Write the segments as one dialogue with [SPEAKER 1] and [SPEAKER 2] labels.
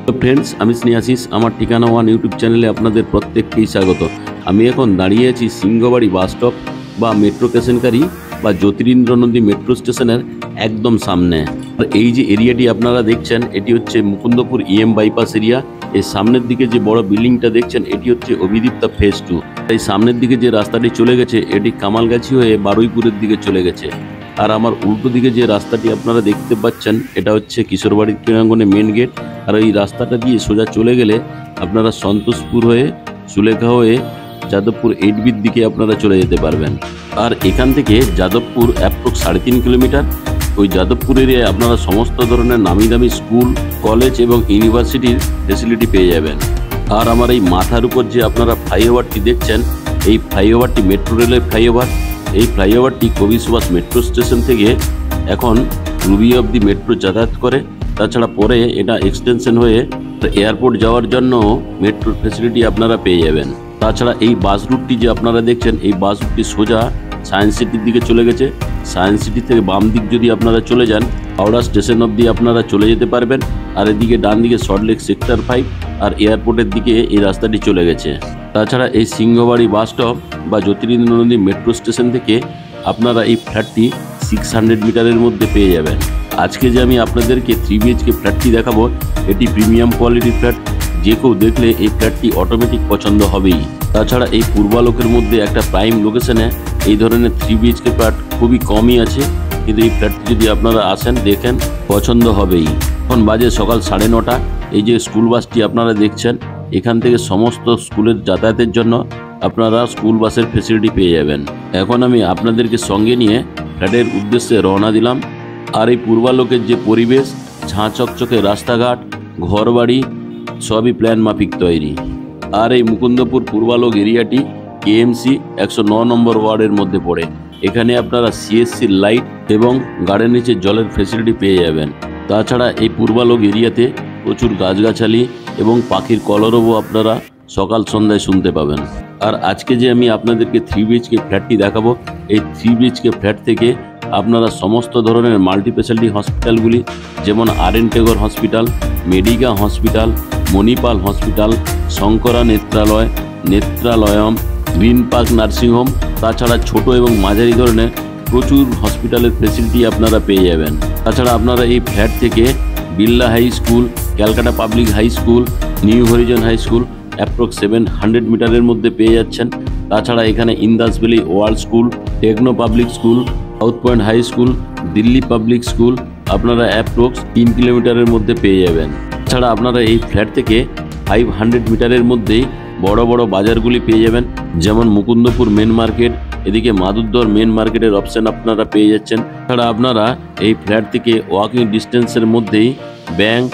[SPEAKER 1] তো ফ্রেন্ডস, আমি স্নেহাশিস। আমার ঠিকানা ওয়ান ইউটিউব চ্যানেলে আপনাদের প্রত্যেককেই স্বাগত। আমি এখন দাঁড়িয়ে আছি সিংহবাড়ি বাস স্টপ বা মেট্রো কেশনকারী বা জ্যোতিরিন্দ্র নদী মেট্রো স্টেশনের একদম সামনে। আর এই যে এরিয়াটি আপনারা দেখছেন, এটি হচ্ছে মুকুন্দপুর ইএম বাইপাস এরিয়া। এই সামনের দিকে যে বড় বিল্ডিংটা দেখছেন, এটি হচ্ছে অভিদীপ্তা ফেজ 2। এই সামনের দিকে যে রাস্তাটি চলে গেছে, এটি কামালগাছি হয়ে বারুইপুরের দিকে চলে গেছে। আর আমার উল্টো দিকে যে রাস্তাটি আপনারা দেখতে পাচ্ছেন, এটা হচ্ছে কিশোরবাড়ির ক্রীড়াঙ্গনে মেন গেট। আর এই রাস্তাটা দিয়ে সোজা চলে গেলে আপনারা সন্তোষপুর হয়ে, সুলেখা হয়ে যাদবপুর 8বির দিকে আপনারা চলে যেতে পারবেন। আর এখান থেকে যাদবপুর অ্যাপ্রক্স 3.5 কিলোমিটার। ওই যাদবপুর এরিয়ায় আপনারা সমস্ত ধরনের নামি দামি স্কুল, কলেজ এবং ইউনিভার্সিটির ফেসিলিটি পেয়ে যাবেন। আর আমার এই মাথার উপর যে আপনারা ফ্লাইওভারটি দেখছেন, এই ফ্লাইওভারটি মেট্রো রেলের ফ্লাইওভার। এই ফ্লাইওভারটি কবি সুভাষ মেট্রো স্টেশন থেকে এখন রুবি অবধি মেট্রো যাতায়াত করে। তাছাড়া পরে এটা এক্সটেনশন হয়ে এয়ারপোর্ট যাওয়ার জন্য মেট্রোর ফেসিলিটি আপনারা পেয়ে যাবেন। তাছাড়া এই বাস রুটটি যে আপনারা দেখছেন, এই বাস রুটটি সোজা সায়েন্স সিটির দিকে চলে গেছে। সায়েন্স সিটি থেকে বাম দিক যদি আপনারা চলে যান, হাওড়া স্টেশন অবধি আপনারা চলে যেতে পারবেন। আর এদিকে ডান দিকে সল্টলেক সেক্টর 5 আর এয়ারপোর্টের দিকে এই রাস্তাটি চলে গেছে। তাছাড়া এই সিংহবাড়ি বাস স্টপ বা জ্যোতিরিন্দ্র নদী মেট্রো স্টেশন থেকে আপনারা এই ফ্ল্যাটটি 600 মিটারের মধ্যে পেয়ে যাবেন। আজকে যে আমি আপনাদেরকে 3 BHK ফ্ল্যাটটি দেখাবো, এটি প্রিমিয়াম কোয়ালিটির ফ্ল্যাট। যে কেউ দেখলে এই ফ্ল্যাটটি অটোমেটিক পছন্দ হবেই। তাছাড়া এই পূর্বালোকের মধ্যে একটা প্রাইম লোকেশনে এই ধরনের 3 BHK ফ্ল্যাট খুবই কমই আছে, কিন্তু এই ফ্ল্যাটটি যদি আপনারা আসেন, দেখেন, পছন্দ হবেই। এখন বাজে সকাল 9:30। এই যে স্কুল বাসটি আপনারা দেখছেন, এখান থেকে সমস্ত স্কুলের যাতায়াতের জন্য আপনারা স্কুল বাসের ফেসিলিটি পেয়ে যাবেন। এখন আমি আপনাদেরকে সঙ্গে নিয়ে ফ্ল্যাটের উদ্দেশ্যে রওনা দিলাম। আর এই পূর্বালোকের যে পরিবেশ, ঝাঁ চকচকে রাস্তাঘাট, ঘরবাড়ি সবই প্ল্যান মাফিক তৈরি। আর এই মুকুন্দপুর পূর্বালোক এরিয়াটি KMC 109 নম্বর ওয়ার্ডের মধ্যে পড়ে। এখানে আপনারা CSC লাইট এবং গার্ডেন নিচে জলের ফেসিলিটি পেয়ে যাবেন। তাছাড়া এই পূর্বালোক এরিয়াতে প্রচুর গাছগাছালি এবং পাখির কলরবও আপনারা সকাল সন্ধ্যায় শুনতে পাবেন। আর আজকে যে আমি আপনাদেরকে 3 BHK ফ্ল্যাটটি দেখাবো, এই 3 BHK ফ্ল্যাট থেকে আপনারা সমস্ত ধরনের মাল্টি স্পেশালিটি হসপিটালগুলি, যেমন RN Tagore hospital, Medica hospital, Manipal hospital, Shankara Netralaya, Netralayam, green park nursing home, তাছাড়া ছোট এবং মাঝারি ধরনের প্রচুর হসপিটালের ফেসিলিটি আপনারা পেয়ে যাবেন। তাছাড়া আপনারা এই ফ্ল্যাট থেকে Birla high school, Calcutta public high school, New Horizon high school approx 700 মিটারের মধ্যে পেয়ে যাচ্ছেন। তাছাড়া এখানে Indus valley world school, Techno public school, South Point high school, Delhi public school আপনারা অ্যাপ্রক্স 3 কিলোমিটারের মধ্যে পেয়ে যাবেন। তাছাড়া আপনারা এই ফ্ল্যাট থেকে 500 মিটারের মধ্যেই বড় বড় বাজারগুলি পেয়ে যাবেন, যেমন মুকুন্দপুর মেন মার্কেট, এদিকে মাদুরদর মেন মার্কেটের অপশান আপনারা পেয়ে যাচ্ছেন। তাছাড়া আপনারা এই ফ্ল্যাট থেকে ওয়াকিং ডিস্টেন্সের মধ্যেই ব্যাংক,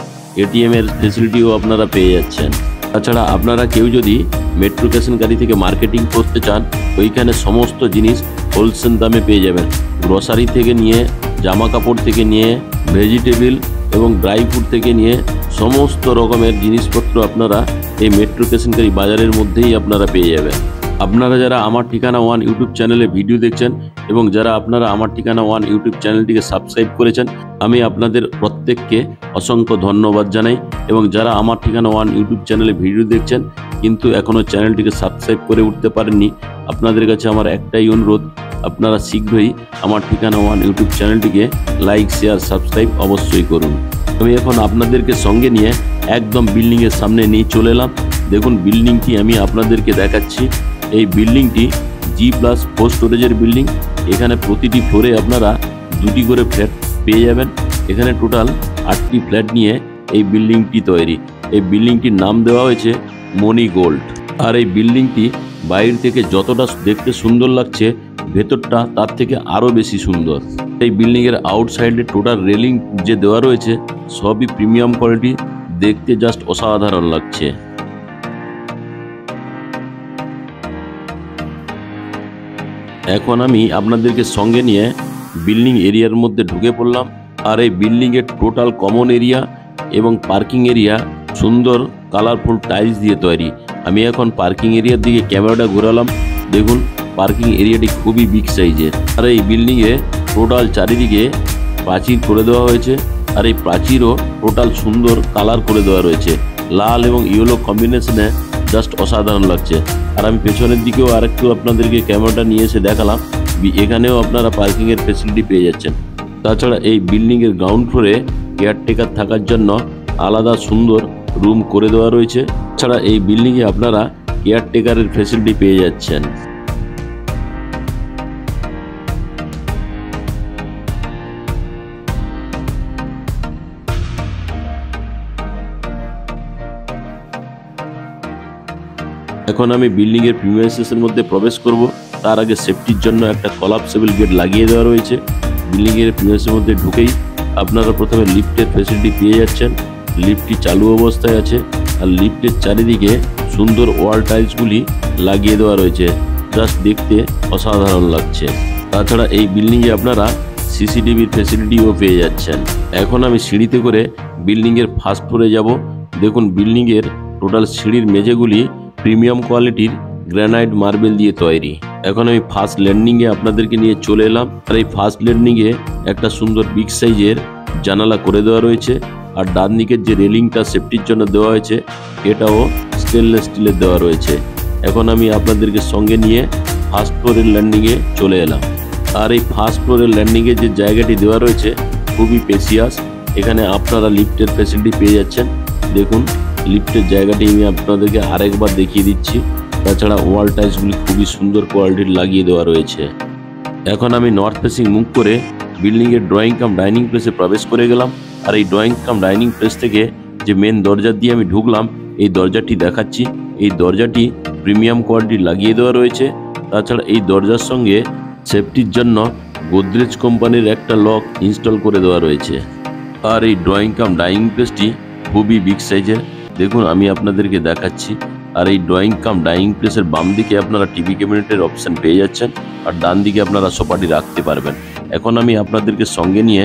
[SPEAKER 1] ATM এর ফেসিলিটিও আপনারা পেয়ে যাচ্ছেন। তাছাড়া আপনারা কেউ যদি মেট্রো কেশনকারী থেকে মার্কেটিং করতে চান, ওইখানে সমস্ত জিনিস হোলসেল দামে পেয়ে যাবেন। গ্রসারি থেকে নিয়ে, জামা কাপড় থেকে নিয়ে, ভেজিটেবল এবং ড্রাই ফ্রুট থেকে নিয়ে সমস্ত রকমের জিনিসপত্র আপনারা এই মেট্রো কেশনকারী বাজারের মধ্যেই আপনারা পেয়ে যাবেন। আপনারা যারা আমার ঠিকানা ওয়ান ইউটিউব চ্যানেলে ভিডিও দেখছেন এবং যারা আপনারা আমার ঠিকানা ওয়ান ইউটিউব চ্যানেলটিকে সাবস্ক্রাইব করেছেন, আমি আপনাদের প্রত্যেককে অসংখ্য ধন্যবাদ জানাই। এবং যারা আমার ঠিকানা ওয়ান ইউটিউব চ্যানেলে ভিডিও দেখছেন কিন্তু এখনও চ্যানেলটিকে সাবস্ক্রাইব করে উঠতে পারেননি, আপনাদের কাছে আমার একটাই অনুরোধ, আপনারা শীঘ্রই আমার ঠিকানা ওয়ান ইউটিউব চ্যানেলটিকে লাইক, শেয়ার, সাবস্ক্রাইব অবশ্যই করুন। আমি এখন আপনাদেরকে সঙ্গে নিয়ে একদম বিল্ডিংয়ের সামনে নিয়ে চলে এলাম। দেখুন বিল্ডিংটি আমি আপনাদেরকে দেখাচ্ছি। এই বিল্ডিংটি G+4 স্টোরেজের বিল্ডিং। এখানে প্রতিটি ফ্লোরে আপনারা 2টি করে ফ্ল্যাট পেয়ে যাবেন। এখানে টোটাল 8টি ফ্ল্যাট নিয়ে এই বিল্ডিংটি তৈরি। এই বিল্ডিংটির নাম দেওয়া হয়েছে মণি গোল্ড। আর এই বিল্ডিংটি বাইরে থেকে যতটা দেখতে সুন্দর লাগছে, ভেতরটা তার থেকে আরও বেশি সুন্দর। এই বিল্ডিংয়ের আউটসাইডে টোটাল রেলিং যে দেওয়া রয়েছে সবই প্রিমিয়াম কোয়ালিটি, দেখতে জাস্ট অসাধারণ লাগছে। এখন আমি আপনাদেরকে সঙ্গে নিয়ে বিল্ডিং এরিয়ার মধ্যে ঢুকে পড়লাম। আর এই বিল্ডিংয়ের টোটাল কমন এরিয়া এবং পার্কিং এরিয়া সুন্দর কালারফুল টাইলস দিয়ে তৈরি। আমি এখন পার্কিং এরিয়ার দিকে ক্যামেরাটা ঘোরালাম। দেখুন পার্কিং এরিয়াটি খুবই বিগ সাইজের। আর এই বিল্ডিংয়ে টোটাল চারিদিকে প্রাচীর করে দেওয়া হয়েছে আর এই প্রাচীরও টোটাল সুন্দর কালার করে দেওয়া রয়েছে, লাল এবং ইয়েলো কম্বিনেশনে জাস্ট অসাধারণ লাগছে। আর আমি পেছনের দিকেও আরেকটু আপনাদেরকে ক্যামেরাটা নিয়ে এসে দেখালাম, এখানেও আপনারা পার্কিংয়ের ফেসিলিটি পেয়ে যাচ্ছেন। তাছাড়া এই বিল্ডিংয়ের গ্রাউন্ড ফ্লোরে কেয়ারটেকার থাকার জন্য আলাদা সুন্দর রুম করে দেওয়া রয়েছে। তাছাড়া এই বিল্ডিংয়ে আপনারা কেয়ারটেকারের ফেসিলিটি পেয়ে যাচ্ছেন। এখন আমি বিল্ডিংয়ের প্রিমাইসেসের মধ্যে প্রবেশ করব। তার আগে সেফটির জন্য একটা কলাপসেবল গেট লাগিয়ে দেওয়া রয়েছে। বিল্ডিংয়ের প্রিমাইসের মধ্যে ঢুকেই আপনারা প্রথমে লিফটের ফেসিলিটি পেয়ে যাচ্ছেন। লিফটটি চালু অবস্থায় আছে আর লিফটের চারিদিকে সুন্দর ওয়াল টাইলসগুলি লাগিয়ে দেওয়া রয়েছে, জাস্ট দেখতে অসাধারণ লাগছে। তাছাড়া এই বিল্ডিংয়ে আপনারা সিসিটিভির ফেসিলিটিও পেয়ে যাচ্ছেন। এখন আমি সিঁড়িতে করে বিল্ডিংয়ের ফার্স্ট ফ্লোরে যাব। দেখুন বিল্ডিংয়ের টোটাল সিঁড়ির মেঝেগুলি প্রিমিয়াম কোয়ালিটির গ্রানাইট মার্বেল দিয়ে তৈরি। এখন আমি ফার্স্ট ল্যান্ডিংয়ে আপনাদেরকে নিয়ে চলে এলাম। আর এই ফার্স্ট ল্যান্ডিংয়ে একটা সুন্দর বিগ সাইজের জানালা করে দেওয়া রয়েছে। আর ডান দিকের যে রেলিংটা সেফটির জন্য দেওয়া হয়েছে এটাও স্টেনলেস স্টিলের দেওয়া রয়েছে। এখন আমি আপনাদেরকে সঙ্গে নিয়ে ফার্স্ট ফ্লোরের ল্যান্ডিংয়ে চলে এলাম। আর এই ফার্স্ট ফ্লোরের ল্যান্ডিংয়ে যে জায়গাটি দেওয়া রয়েছে খুবই স্পেসিয়াস। এখানে আপনারা লিফটের ফেসিলিটি পেয়ে যাচ্ছেন। দেখুন লিফটের জায়গাটি আমি আপনাদেরকে আরেকবার দেখিয়ে দিচ্ছি। তাছাড়া ওয়াল টাইলসগুলি খুবই সুন্দর কোয়ালিটির লাগিয়ে দেওয়া রয়েছে। এখন আমি নর্থ ফেসিং মুভ করে বিল্ডিংয়ের ড্রয়িং কাম ডাইনিং প্লেসে প্রবেশ করে গেলাম। আর এই ড্রয়িং কাম ডাইনিং প্লেস থেকে যে মেন দরজা দিয়ে আমি ঢুকলাম, এই দরজাটি দেখাচ্ছি। এই দরজাটি প্রিমিয়াম কোয়ালিটির লাগিয়ে দেওয়া রয়েছে। তাছাড়া এই দরজার সঙ্গে সেফটির জন্য গোদরেজ কোম্পানির একটা লক ইনস্টল করে দেওয়া রয়েছে। আর এই ড্রয়িং কাম ডাইনিং প্লেসটি খুবই বিগ সাইজের। দেখুন আমি আপনাদেরকে দেখাচ্ছি। আর এই ড্রয়িং কাম ডাইনিং প্লেসের বাম দিকে আপনারা টিভি ক্যাবিনেটের অপশন পেয়ে যাচ্ছেন আর ডান দিকে আপনারা সোফাটি রাখতে পারবেন। এখন আমি আপনাদেরকে সঙ্গে নিয়ে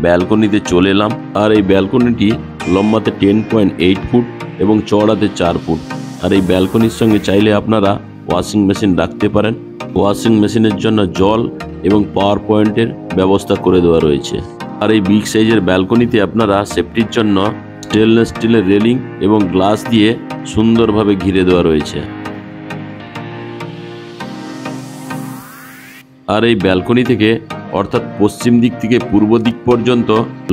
[SPEAKER 1] ব্যালকনিতে চলে এলাম। আর এই ব্যালকনিটি লম্বাতে 10.8 ফুট এবং চওড়াতে 4 ফুট। আর এই ব্যালকনির সঙ্গে চাইলে আপনারা ওয়াশিং মেশিন রাখতে পারেন। ওয়াশিং মেশিনের জন্য জল এবং পাওয়ার পয়েন্টের ব্যবস্থা করে দেওয়া রয়েছে। আর এই বিগ সাইজের ব্যালকনিতে আপনারা সেফটির জন্য স্টেনলেস স্টিলের রেলিং এবং গ্লাস দিয়ে সুন্দরভাবে ঘিরে দেওয়া রয়েছে। আর এই ব্যালকনি থেকে অর্থাৎ পশ্চিম দিক থেকে পূর্ব দিক পর্যন্ত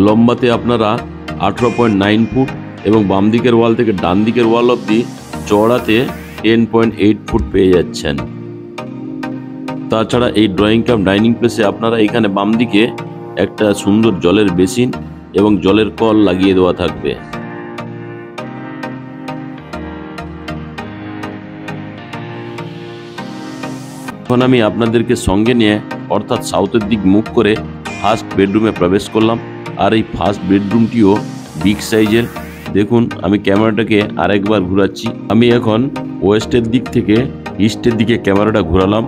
[SPEAKER 1] লম্বাতে আপনারা 18.9 ফুট এবং বাম দিকের ওয়াল থেকে ডান দিকের ওয়াল অবধি চওড়াতে 10.8 ফুট পেয়ে যাচ্ছেন। তাছাড়া এই ড্রয়িং কাম ডাইনিং প্লেসে আপনারা এখানে বাম দিকে একটা সুন্দর জলের বেসিন এবং জলের কল লাগিয়ে দেওয়া থাকবে। এখন আমি আপনাদেরকে সঙ্গে নিয়ে অর্থাৎ সাউথের দিক মুভ করে ফার্স্ট বেডরুমে প্রবেশ করলাম। আর এই ফার্স্ট বেডরুমটিও বিগ সাইজের। দেখুন আমি ক্যামেরাটাকে আরেকবার ঘোরাচ্ছি। আমি এখন ওয়েস্টের দিক থেকে ইস্টের দিকে ক্যামেরাটা ঘোরালাম।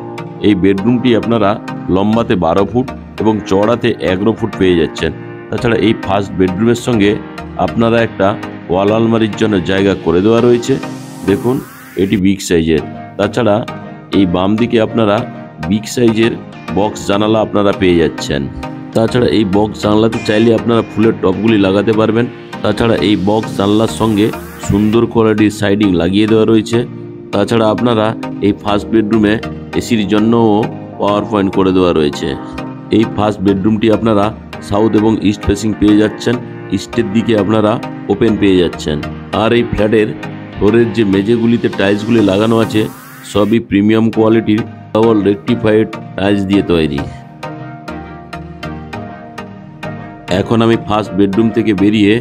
[SPEAKER 1] এই বেডরুমটি আপনারা লম্বাতে 12 ফুট এবং চওড়াতে 11 ফুট পেয়ে যাচ্ছেন। তাছাড়া এই ফার্স্ট বেডরুমের সঙ্গে আপনারা একটা ওয়াল আলমারির জন্য জায়গা করে দেওয়া রয়েছে। দেখুন এটি বিগ সাইজের। তাছাড়া এই বাম দিকে আপনারা বিগ সাইজের বক্স জানালা আপনারা পেয়ে যাচ্ছেন। তাছাড়া এই বক্স জানলাতে চাইলে আপনারা ফুলের টপগুলি লাগাতে পারবেন। তাছাড়া এই বক্স জানলার সঙ্গে সুন্দর কোয়ালিটির সাইডিং লাগিয়ে দেওয়া রয়েছে। তাছাড়া আপনারা এই ফার্স্ট বেডরুমে এসির জন্যও পাওয়ার পয়েন্ট করে দেওয়া রয়েছে। এই ফার্স্ট বেডরুমটি আপনারা সাউথ এবং ইস্ট ফেসিং পেয়ে যাচ্ছেন। ইস্টের দিকে আপনারা ওপেন পেয়ে যাচ্ছেন। আর এই ফ্ল্যাটের ফ্লোরের যে মেঝেগুলিতে টাইলসগুলি লাগানো আছে সবই প্রিমিয়াম কোয়ালিটির ডাবল রেকটিফাইড টাইলস দিয়ে তৈরি। এখন আমি ফার্স্ট বেডরুম থেকে বেরিয়ে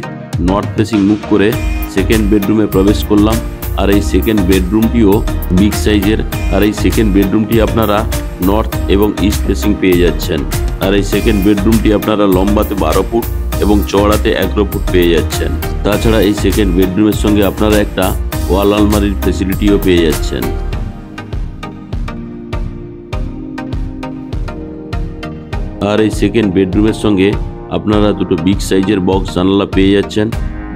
[SPEAKER 1] নর্থ ফেসিং মুভ করে সেকেন্ড বেডরুমে প্রবেশ করলাম। আর এই সেকেন্ড বেডরুমটিও বিগ সাইজের। আর এই সেকেন্ড বেডরুমটি আপনারা নর্থ এবং ইস্ট ফেসিং পেয়ে যাচ্ছেন। আর এই সেকেন্ড বেডরুমটি আপনারা লম্বাতে 12 ফুট এবং চওড়াতে 11 ফুট পেয়ে যাচ্ছেন। তাছাড়া এই সেকেন্ড বেডরুমের সঙ্গে আপনারা একটা ওয়াল আলমারির ফেসিলিটিও পেয়ে যাচ্ছেন। আর এই সেকেন্ড বেডরুমের সঙ্গে আপনারা দুটো বিগ সাইজের বক্স জানালা পেয়ে যাচ্ছেন।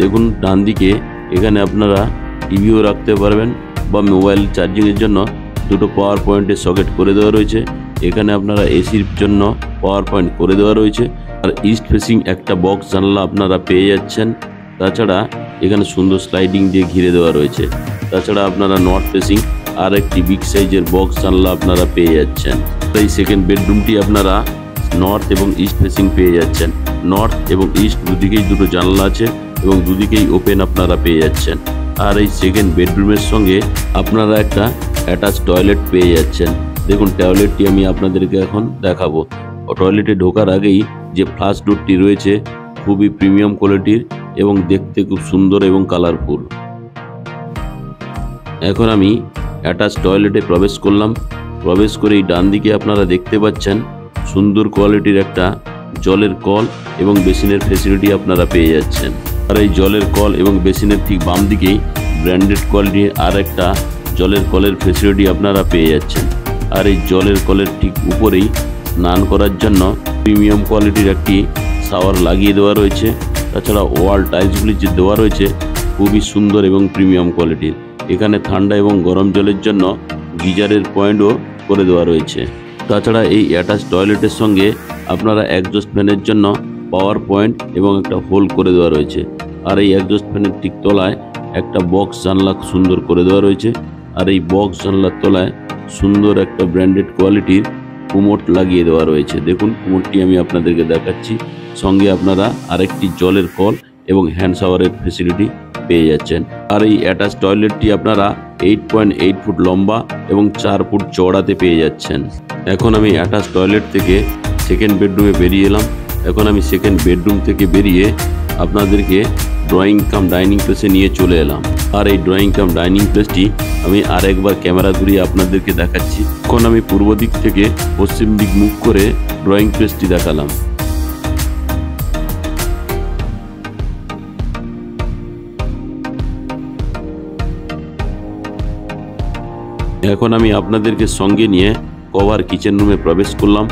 [SPEAKER 1] দেখুন ডান দিকে এখানে আপনারা টিভিও রাখতে পারবেন বা মোবাইল চার্জিংয়ের জন্য দুটো পাওয়ার পয়েন্টের সকেট করে দেওয়া রয়েছে। এখানে আপনারা এসির জন্য পাওয়ার পয়েন্ট করে দেওয়া রয়েছে। আর ইস্ট ফেসিং একটা বক্স জানলা আপনারা পেয়ে যাচ্ছেন। তাছাড়া এখানে সুন্দর স্লাইডিং দিয়ে ঘিরে দেওয়া রয়েছে। তাছাড়া আপনারা নর্থ ফেসিং আর একটি বিগ সাইজের বক্স জানলা আপনারা পেয়ে যাচ্ছেন। এই সেকেন্ড বেডরুমটি আপনারা নর্থ এবং ইস্ট ফেসিং পেয়ে যাচ্ছেন। নর্থ এবং ইস্ট দুদিকেই দুটো জানলা আছে এবং দুদিকেই ওপেন আপনারা পেয়ে যাচ্ছেন। আর এই সেকেন্ড বেডরুমের সঙ্গে আপনারা একটা অ্যাটাচ টয়লেট পেয়ে যাচ্ছেন। দেখুন টয়লেটটি আমি আপনাদেরকে এখন দেখাবো। টয়লেটে ঢোকার আগেই যে ফ্লাশ ডোরটি রয়েছে খুবই প্রিমিয়াম কোয়ালিটির এবং দেখতে খুব সুন্দর এবং কালারফুল। এখন আমি অ্যাটাচ টয়লেটে প্রবেশ করলাম। প্রবেশ করেই ডান দিকে আপনারা দেখতে পাচ্ছেন সুন্দর কোয়ালিটির একটা জলের কল এবং বেসিনের ফেসিলিটি আপনারা পেয়ে যাচ্ছেন। আর এই জলের কল এবং বেসিনের ঠিক বাম দিকেই ব্র্যান্ডেড কোয়ালিটির আর একটা জলের কলের ফেসিলিটি আপনারা পেয়ে যাচ্ছেন। আর এই জলের কলের ঠিক উপরেই স্নান করার জন্য প্রিমিয়াম কোয়ালিটির একটি শাওয়ার লাগিয়ে দেওয়া রয়েছে। তাছাড়া ওয়াল টাইলসগুলি যে দেওয়া রয়েছে খুবই সুন্দর এবং প্রিমিয়াম কোয়ালিটির। এখানে ঠান্ডা এবং গরম জলের জন্য গিজারের পয়েন্টও করে দেওয়া রয়েছে। তাছাড়া এই অ্যাটাচ টয়লেটের সঙ্গে আপনারা এক্সজস্ট ফ্যানের জন্য পাওয়ার পয়েন্ট এবং একটা হোল করে দেওয়া রয়েছে। আর এই এক্সজস্ট ফ্যানের ঠিক তলায় একটা বক্স জানলা সুন্দর করে দেওয়া রয়েছে। আর এই বক্স জানলার তলায় সুন্দর একটা ব্র্যান্ডেড কোয়ালিটির কুমোট লাগিয়ে দেওয়া রয়েছে। দেখুন কুমোটটি আমি আপনাদেরকে দেখাচ্ছি। সঙ্গে আপনারা আরেকটি জলের কল এবং হ্যান্ড শাওয়ারের ফেসিলিটি পেয়ে যাচ্ছেন। আর এই অ্যাটাচ টয়লেটটি আপনারা 8.8 ফুট লম্বা এবং 4 ফুট চওড়াতে পেয়ে যাচ্ছেন। এখন আমি অ্যাটাচ টয়লেট থেকে সেকেন্ড বেডরুমে বেরিয়ে এলাম। এখন আমি সেকেন্ড বেডরুম থেকে বেরিয়ে আপনাদেরকে ড্রয়িং কাম ডাইনিং প্লেসে নিয়ে চলে এলাম। আর এই ড্রয়িং কাম ডাইনিং প্লেসটি আমি আরেকবার ক্যামেরা ঘুরিয়ে আপনাদেরকে দেখাচ্ছি। এখন আমি পূর্ব দিক থেকে পশ্চিম দিক মুখ করে ড্রয়িং প্লেসটি দেখালাম। এখন আমি আপনাদেরকে সঙ্গে নিয়ে কভার কিচেন রুমে প্রবেশ করলাম।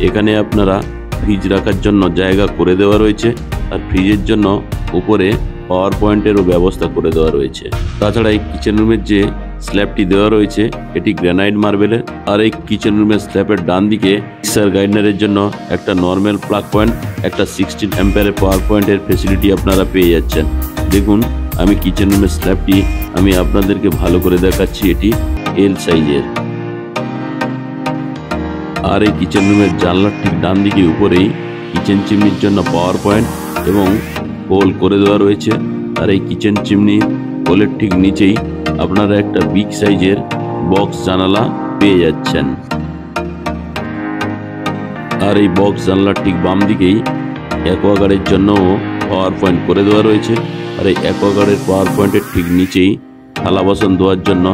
[SPEAKER 1] এখানে আপনারা ফ্রিজ রাখার জন্য জায়গা করে দেওয়া রয়েছে। আর ফ্রিজের জন্য উপরে পাওয়ার পয়েন্টেরও ব্যবস্থা করে দেওয়া রয়েছে। তাছাড়া এই কিচেন রুমের যে স্ল্যাবটি দেওয়া রয়েছে এটি গ্রানাইট মার্বেলের। আর এই কিচেন রুমের স্ল্যাবের ডান দিকে মিক্সার গ্রাইন্ডারের জন্য একটা নর্মাল প্লাগ পয়েন্ট, একটা 16 অ্যাম্পিয়ারের পাওয়ার পয়েন্টের ফেসিলিটি আপনারা পেয়ে যাচ্ছেন। দেখুন আমি কিচেন রুমের স্ল্যাবটি আমি আপনাদেরকে ভালো করে দেখাচ্ছি। এটি এল সাইজের। আর এই কিচেন রুমের জানলার ঠিক ডান দিকে উপরেই কিচেন চিমনির জন্য পাওয়ার পয়েন্ট এবং হোল করে দেওয়া রয়েছে। আর এই কিচেন চিমনি হোলের ঠিক নিচেই আপনারা একটা বিগ সাইজের বক্স জানালা পেয়ে যাচ্ছেন। আর এই বক্স জানলার ঠিক বাম দিকেই অ্যাকোয়াগার্ডের জন্য পাওয়ার পয়েন্ট করে দেওয়া রয়েছে। আর এই অ্যাকোয়াগার্ডের পাওয়ার পয়েন্টের ঠিক নিচেই থালা বাসন ধোয়ার জন্য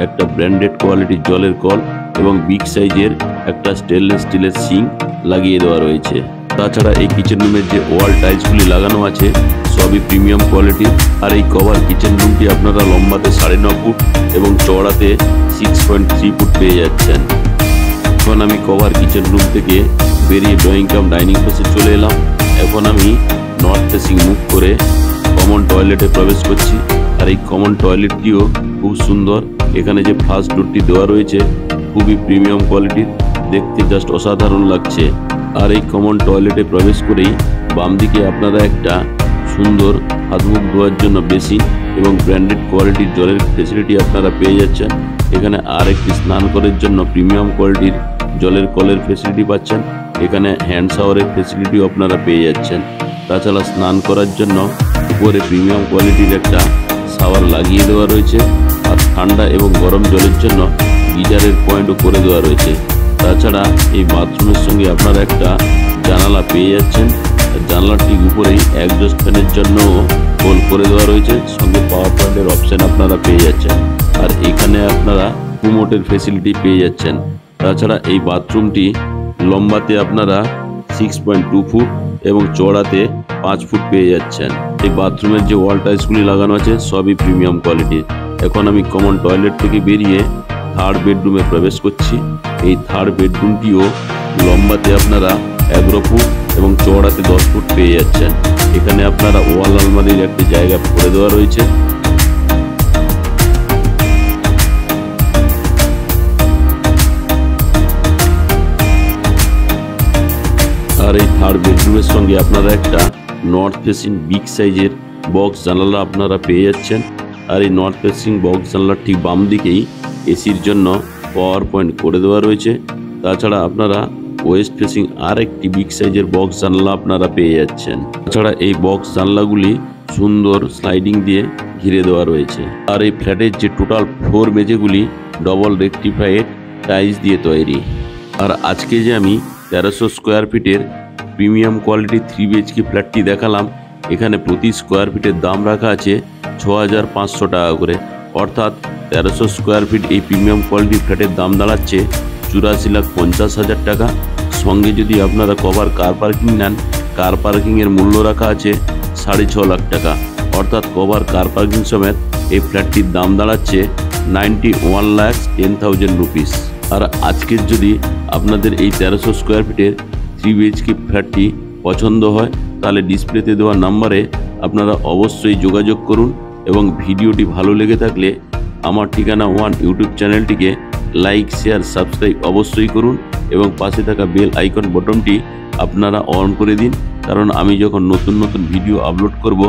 [SPEAKER 1] একটা ব্র্যান্ডেড কোয়ালিটির জলের কল এবং বিগ সাইজের একটা স্টেনলেস স্টিলের সিঙ্ক লাগিয়ে দেওয়া রয়েছে। তাছাড়া এই কিচেন রুমের যে ওয়াল টাইলসগুলি লাগানো আছে সবই প্রিমিয়াম কোয়ালিটির। আর এই কভার কিচেন রুমটি আপনারা লম্বাতে 9.5 ফুট এবং চওড়াতে 6.3 ফুট পেয়ে যাচ্ছেন। এখন আমি কভার কিচেন রুম থেকে বেরিয়ে ড্রয়িং কাম ডাইনিং প্লেসে চলে এলাম। এখন আমি নর্থ ফেসিং মুভ করে কমন টয়লেটে প্রবেশ করছি। আর এই কমন টয়লেটটিও খুব সুন্দর। এখানে যে ফার্স্ট ডোরটি দেওয়া রয়েছে খুবই প্রিমিয়াম কোয়ালিটির, দেখতে জাস্ট অসাধারণ লাগছে। আর এই কমন টয়লেটে প্রবেশ করেই বাম দিকে আপনারা একটা সুন্দর হাত মুখ ধোয়ার জন্য বেসিন এবং ব্র্যান্ডেড কোয়ালিটির জলের ফেসিলিটি আপনারা পেয়ে যাচ্ছেন। এখানে আর একটি স্নান করার জন্য প্রিমিয়াম কোয়ালিটির জলের কলের ফেসিলিটি পাচ্ছেন। এখানে হ্যান্ড শাওয়ারের ফেসিলিটিও আপনারা পেয়ে যাচ্ছেন। তাছাড়া স্নান করার জন্য উপরে প্রিমিয়াম কোয়ালিটির একটা শাওয়ার লাগিয়ে দেওয়া রয়েছে। আর ঠান্ডা এবং গরম জলের জন্য গিজারের পয়েন্টও করে দেওয়া রয়েছে। তাছাড়া এই বাথরুমের সঙ্গে আপনারা একটা জানালা পেয়ে যাচ্ছেন। জানলার ঠিক উপরেই এক্সজস্ট ফ্যানের জন্য হোল করে দেওয়া রয়েছে। সঙ্গে পাওয়ার পয়েন্টের অপশন আপনারা পেয়ে যাচ্ছেন। আর এখানে আপনারা কুমোটের ফেসিলিটি পেয়ে যাচ্ছেন। তাছাড়া এই বাথরুমটি লম্বাতে আপনারা 6.2 ফুট এবং চওড়াতে 5 ফুট পেয়ে যাচ্ছেন। এই বাথরুমের যে ওয়াল টাইলসগুলি লাগানো আছে সবই প্রিমিয়াম কোয়ালিটির। এখন আমি কমন টয়লেট থেকে বেরিয়ে থার্ড বেডরুমে প্রবেশ করছি। এই থার্ড বেডরুমটিও লম্বাতে আপনারা 11 ফুট এবং চওড়াতে 10 ফুট পেয়ে যাচ্ছেন। এখানে আপনারা ওয়াল আলমারির একটি জায়গা করে দেওয়া রয়েছে। আর এই থার্ড বেডরুমের সঙ্গে আপনারা একটা নর্থ ফেসিং বিগ সাইজের বক্স জানালা আপনারা পেয়ে যাচ্ছেন। আর এই নর্থ ফেসিং বক্স জানালার ঠিক বাম দিকেই এসির জন্য পাওয়ার পয়েন্ট করে দেওয়া রয়েছে। তাছাড়া আপনারা ওয়েস্ট ফেসিং আর একটি বিগ সাইজের বক্স জানলা আপনারা পেয়ে যাচ্ছেন। তাছাড়া এই বক্স জানলাগুলি সুন্দর স্লাইডিং দিয়ে ঘিরে দেওয়া রয়েছে। আর এই ফ্ল্যাটের যে টোটাল ফ্লোর মেঝেগুলি ডবল রেকটিফাইড টাইলস দিয়ে তৈরি। আর আজকে যে আমি 1300 স্কোয়ার ফিটের প্রিমিয়াম কোয়ালিটি 3 BHK ফ্ল্যাটটি দেখালাম, এখানে প্রতি স্কোয়ার ফিটের দাম রাখা আছে 6500 টাকা করে। অর্থাৎ 1300 স্কোয়ার ফিট এই প্রিমিয়াম কোয়ালিটি ফ্ল্যাটের দাম দাঁড়াচ্ছে 84,50,000 টাকা। সঙ্গে যদি আপনারা কভার কার পার্কিং নেন, কার পার্কিংয়ের মূল্য রাখা আছে 6.5 লাখ টাকা। অর্থাৎ কভার কার পার্কিং সমেত এই ফ্ল্যাটটির দাম দাঁড়াচ্ছে 91,10,000 রুপিস। আর আজকের যদি আপনাদের এই 1300 স্কোয়ার ফিটের 3 BHK ফ্ল্যাটটি পছন্দ হয়, তাহলে ডিসপ্লেতে দেওয়া নাম্বারে আপনারা অবশ্যই যোগাযোগ করুন। এবং ভিডিওটি ভালো লেগে থাকলে আমার ঠিকানা ওয়ান ইউটিউব চ্যানেলটিকে লাইক, শেয়ার, সাবস্ক্রাইব অবশ্যই করুন এবং পাশে থাকা বেল আইকন বটনটি আপনারা অন করে দিন, কারণ আমি যখন নতুন নতুন ভিডিও আপলোড করব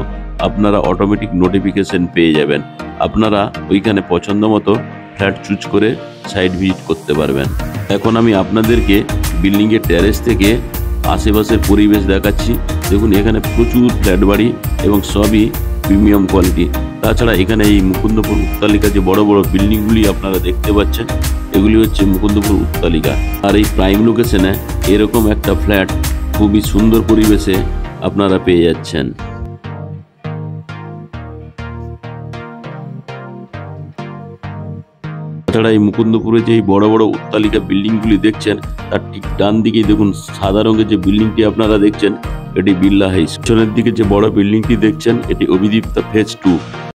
[SPEAKER 1] আপনারা অটোমেটিক নোটিফিকেশন পেয়ে যাবেন। আপনারা ওইখানে পছন্দ মতো ফ্ল্যাট চুজ করে সাইট ভিজিট করতে পারবেন। এখন আমি আপনাদেরকে বিল্ডিংয়ের টেরেস থেকে আশেপাশের পরিবেশ দেখাচ্ছি। দেখুন এখানে প্রচুর ফ্ল্যাট বাড়ি এবং সবই প্রিমিয়াম কোয়ালিটি। তাছাড়া এখানে এই মুকুন্দপুর উত্তালিকা যে বড় বড় বিল্ডিংগুলি আপনারা দেখতে পাচ্ছেন, এগুলি হচ্ছে মুকুন্দপুর উত্তালিকা। আর এই প্রাইম লোকেশনে এরকম একটা ফ্ল্যাট খুবই সুন্দর পরিবেশে আপনারা পেয়ে যাচ্ছেন। তাছাড়া এই মুকুন্দপুরে যে বড় বড় উত্তালিকা বিল্ডিংগুলি দেখছেন, তার ঠিক ডান দিকেই দেখুন সাদা রঙের যে বিল্ডিংটি আপনারা দেখছেন, এটি বিড়লা হাইস। পিছনের দিকে যে বড় বিল্ডিংটি দেখছেন, এটি অভিদীপ্তা ফেজ 2।